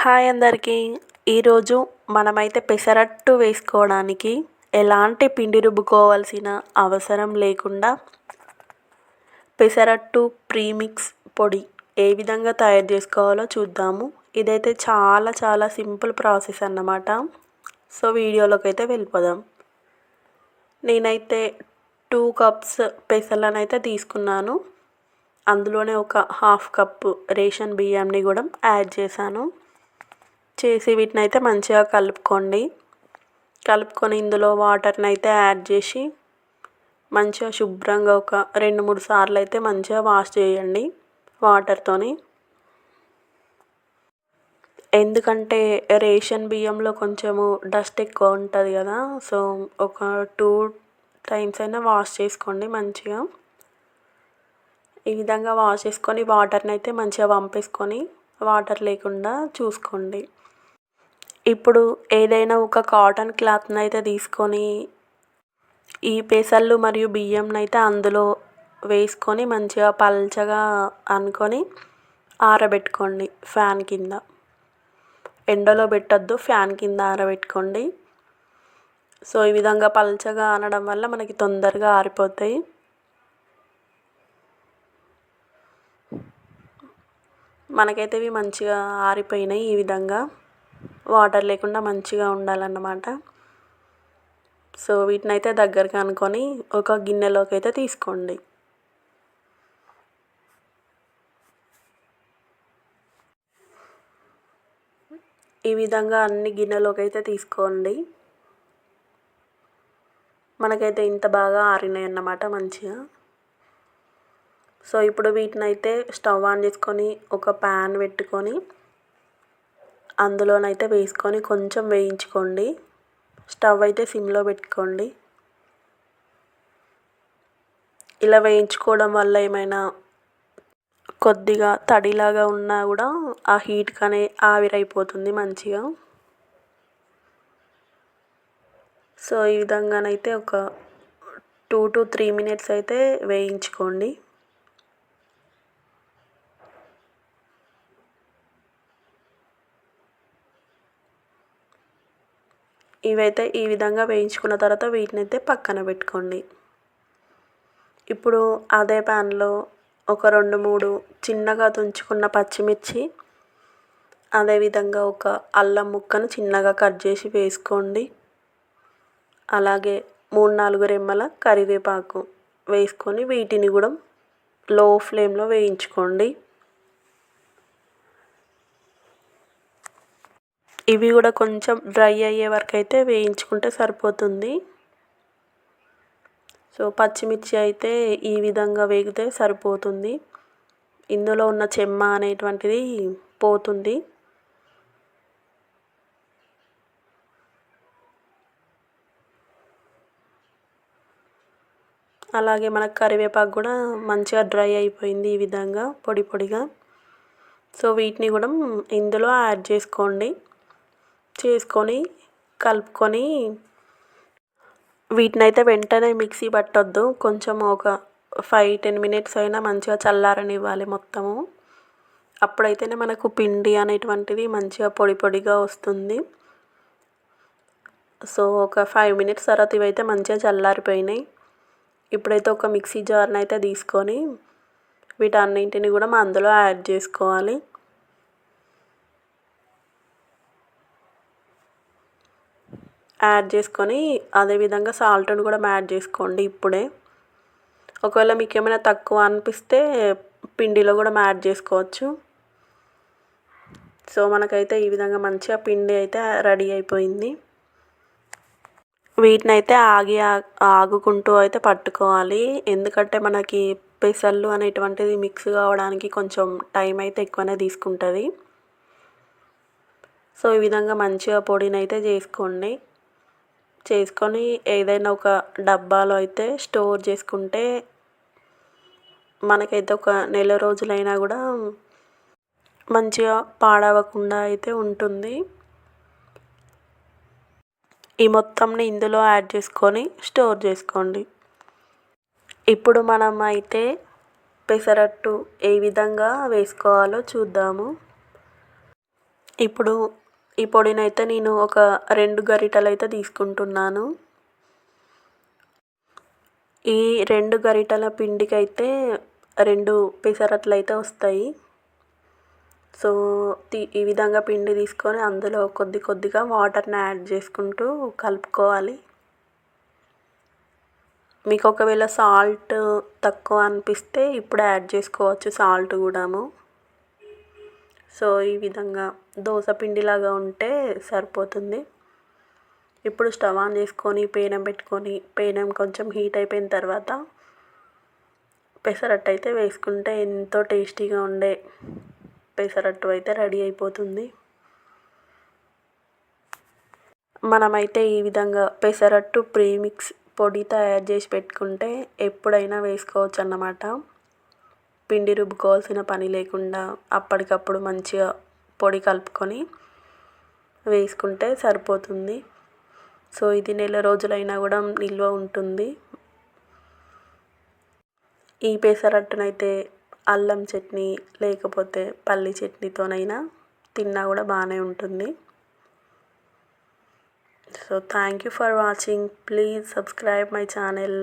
Hi అందరికీ. ఈరోజు మనమైతే పెసరట్టు వేసుకోవడానికి ఎలాంటి పిండి రుబ్బుకోవాల్సిన అవసరం లేకుండా పెసరట్టు ప్రీమిక్స్ పొడి ఏ విధంగా తయారు చేసుకోవాలో చూద్దాము. ఇదైతే చాలా చాలా సింపుల్ ప్రాసెస్ అన్నమాట. సో వీడియోలోకి అయితే వెళ్ళిపోదాం. నేనైతే 2 కప్స్ పెసర్లనైతే తీసుకున్నాను. అందులోనే ఒక హాఫ్ కప్పు రేషన్ బియ్యంని కూడా యాడ్ చేశాను. చేసి వీటిని అయితే మంచిగా కలుపుకొని ఇందులో వాటర్ని అయితే యాడ్ చేసి మంచిగా శుభ్రంగా ఒక 2-3 సార్లు అయితే మంచిగా వాష్ చేయండి వాటర్తోని. ఎందుకంటే రేషన్ బియ్యంలో కొంచెము డస్ట్ ఎక్కువ ఉంటుంది కదా, సో ఒక 2 టైమ్స్ అయినా వాష్ చేసుకోండి మంచిగా. ఈ విధంగా వాష్ చేసుకొని వాటర్ని అయితే మంచిగా వంపేసుకొని వాటర్ లేకుండా చూసుకోండి. ఇప్పుడు ఏదైనా ఒక కాటన్ క్లాత్ని అయితే తీసుకొని ఈ పెసళ్ళు మరియు బియ్యంని అయితే అందులో వేసుకొని మంచిగా పల్చగా అనుకొని ఆరబెట్టుకోండి ఫ్యాన్ కింద. ఎండలో పెట్టొద్దు, ఫ్యాన్ కింద ఆరబెట్టుకోండి. సో ఈ విధంగా పల్చగా అనడం వల్ల మనకి తొందరగా ఆరిపోతాయి. మనకైతే ఇవి మంచిగా ఆరిపోయినాయి. ఈ విధంగా వాటర్ లేకుండా మంచిగా ఉండాలన్నమాట. సో వీటిని అయితే దగ్గరగా అనుకొని ఒక గిన్నెలోకి అయితే తీసుకోండి. ఈ విధంగా అన్ని గిన్నెలోకి అయితే తీసుకోండి. మనకైతే ఇంత బాగా ఆరినాయి అన్నమాట మంచిగా. సో ఇప్పుడు వీటిని అయితే స్టవ్ ఆన్ చేసుకొని ఒక ప్యాన్ పెట్టుకొని అందులోనైతే వేసుకొని కొంచెం వేయించుకోండి. స్టవ్ అయితే సిమ్లో పెట్టుకోండి. ఇలా వేయించుకోవడం వల్ల ఏమైనా కొద్దిగా తడిలాగా ఉన్నా కూడా ఆ హీట్గానే ఆవిరైపోతుంది మంచిగా. సో ఈ విధంగానైతే ఒక 2 to 3 minutes అయితే వేయించుకోండి. ఇవైతే ఈ విధంగా వేయించుకున్న తర్వాత వీటిని అయితే పక్కన పెట్టుకోండి. ఇప్పుడు అదే ప్యాన్లో ఒక 2-3 చిన్నగా తుంచుకున్న పచ్చిమిర్చి, అదేవిధంగా ఒక అల్లం ముక్కను చిన్నగా కట్ చేసి వేసుకోండి. అలాగే 3-4 రెమ్మల కరివేపాకు వేసుకొని వీటిని కూడా లో ఫ్లేమ్లో వేయించుకోండి. ఇవి కూడా కొంచెం డ్రై అయ్యే వరకు అయితే వేయించుకుంటే సరిపోతుంది. సో పచ్చిమిర్చి అయితే ఈ విధంగా వేగితే సరిపోతుంది. ఇందులో ఉన్న చెమ్మ అనేటువంటిది పోతుంది. అలాగే మనకు కరివేపాకు కూడా మంచిగా డ్రై అయిపోయింది ఈ విధంగా పొడి పొడిగా. సో వీటిని కూడా ఇందులో యాడ్ చేసుకొని కలుపుకొని వీటినైతే వెంటనే మిక్సీ పట్టొద్దు. కొంచెం ఒక 5-10 minutes అయినా మంచిగా చల్లారనివ్వాలి మొత్తము. అప్పుడైతేనే మనకు పిండి అనేటువంటిది మంచిగా పొడి పొడిగా వస్తుంది. సో ఒక 5 minutes తర్వాత ఇవైతే మంచిగా చల్లారిపోయినాయి. ఇప్పుడైతే ఒక మిక్సీ జార్ని అయితే తీసుకొని వీటన్నింటిని కూడా అందులో యాడ్ చేసుకోవాలి. యాడ్ చేసుకొని అదేవిధంగా సాల్ట్ని కూడా యాడ్ చేసుకోండి ఇప్పుడే. ఒకవేళ మీకు ఏమైనా తక్కువ అనిపిస్తే పిండిలో కూడా యాడ్ చేసుకోవచ్చు. సో మనకైతే ఈ విధంగా మంచిగా పిండి అయితే రెడీ అయిపోయింది. వీటిని అయితే ఆగుకుంటూ అయితే పట్టుకోవాలి. ఎందుకంటే మనకి పెసళ్ళు అనేటువంటిది మిక్స్ కావడానికి కొంచెం టైం అయితే ఎక్కువనే తీసుకుంటుంది. సో ఈ విధంగా మంచిగా పొడిని అయితే చేసుకొని ఏదైనా ఒక డబ్బాలో అయితే స్టోర్ చేసుకుంటే మనకైతే ఒక నెల రోజులైనా కూడా మంచిగా పాడవకుండా అయితే ఉంటుంది. ఈ మొత్తంని ఇందులో యాడ్ చేసుకొని స్టోర్ చేసుకోండి. ఇప్పుడు మనం అయితే పెసరట్టు ఏ విధంగా వేసుకోవాలో చూద్దాము. ఇప్పుడు ఈ పొడినైతే నేను ఒక 2 గరిటెలైతే తీసుకుంటున్నాను. ఈ 2 గరిటెల పిండికైతే 2 పెసరట్లయితే వస్తాయి. సో ఈ విధంగా పిండి తీసుకొని అందులో కొద్ది కొద్దిగా వాటర్ని యాడ్ చేసుకుంటూ కలుపుకోవాలి. మీకు ఒకవేళ సాల్ట్ తక్కువ అనిపిస్తే ఇప్పుడు యాడ్ చేసుకోవచ్చు సాల్ట్ కూడాను. సో ఈ విధంగా దోస పిండిలాగా ఉంటే సరిపోతుంది. ఇప్పుడు స్టవ్ ఆన్ చేసుకొని పేనం పెట్టుకొని పేనం కొంచెం హీట్ అయిపోయిన తర్వాత పెసరట్టు అయితే వేసుకుంటే ఎంతో టేస్టీగా ఉండే పెసరట్టు అయితే రెడీ అయిపోతుంది. మనమైతే ఈ విధంగా పెసరట్టు ప్రీమిక్స్ పొడి తయారు చేసి పెట్టుకుంటే ఎప్పుడైనా వేసుకోవచ్చు అన్నమాట. పిండి రుబ్బుకోవాల్సిన పని లేకుండా అప్పటికప్పుడు మంచిగా పొడి కలుపుకొని వేసుకుంటే సరిపోతుంది. సో ఇది నెల రోజులైనా కూడా నిల్వ ఉంటుంది. ఈ పెసరట్టునైతే అల్లం చట్నీ లేకపోతే పల్లి చట్నీతోనైనా తిన్నా కూడా బాగానే ఉంటుంది. So thank you for watching. Please subscribe my channel.